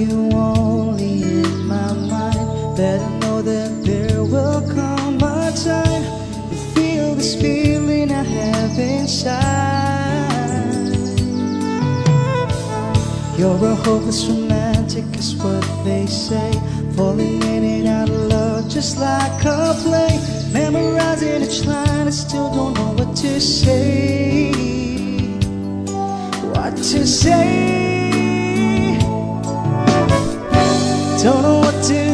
you only in my mind. Better know that there will come a time you feel this feeling I have inside. You're a hopeless romantic is what they say, falling in and out of love just like a play, memorizing each line, I still don't know what to say. What to say? Don't know what to